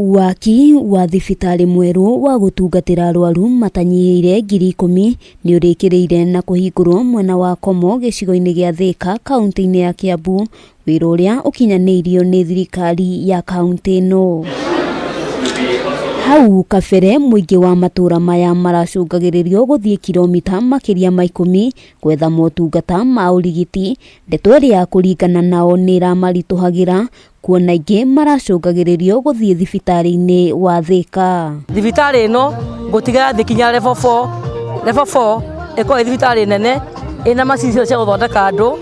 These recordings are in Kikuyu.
Waki wa thibitari mweru wa gutungatira arwaru matanyihiire 10,000 ni urikireire na kuhingurwo mwena wa Komo gicigo-ini gia Thika kaunti-ini ya Kiambu, wira uria ukinyaniirio ni thirikari ya kaunti ino. Hau kabere muingi wa matura maya maracungagiririo guthie kilomita makiria ma 10 gwetha motungata ma urigiti, ndeto iria kuringana nao ni iramarituhagira kuona ingi maracungagiririo guthie thibitari-ini wa Thika. Thibitari ino gutiga thikinya level 4 iko thibitari nene ina macicio cia guthondeka andu,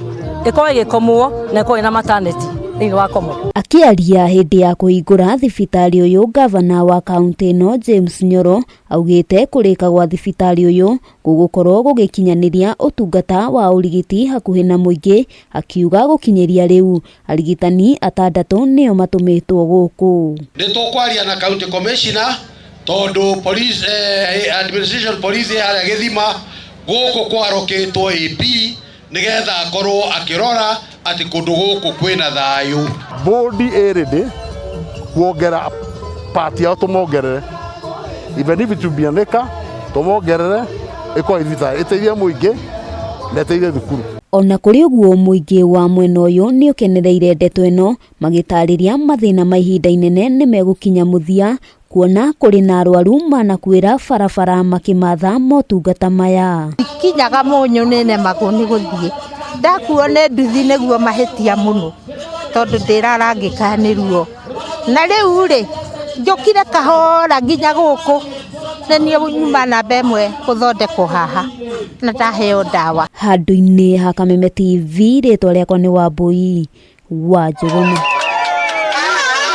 iko igikomwo na iko ina maternity thini wa Komo. Akiaria hindi ya kuhingura thibitari uyu, gavana wa kaunti ino James Nyoro augite kurika gwa thibitari uyu gugukorwo gugikinyaniria utungata wa urigiti hakuhi na muingi, akiuga gukinyiria riu arigitani 6 nio matumitwo guku. Nditukwaria na county commissioner tondu police administration police aria githima guku kwaroketwo AP nigetha akorwo akirora ati kundu guku kwina thayu. Bodi erede kuongera party yao tumongerere, even if tubianeka tumongerere iko ithita iteithia muingi na iteithia thukuru. Ona kuri uguo muingi wa mwena uyu ni ukenereire ndeto ino, magitariria mathina ma ihinda inene ni megukinya muthia, kuona kuri na arwaru manakwira barabara makimatha motungata maya. Kinyaga munyunene maguni guthie ndakuone nduthi niguo mahitia muno tondu ndirarangika ni ruo, na riu ri njukire kahora nginya guku nenie nyuma na bemwe kuthondekwo haha na ndaheo dawa. Handu-ini ha Kameme TV, ritwa riakwa ni Wambui wa Njuguna.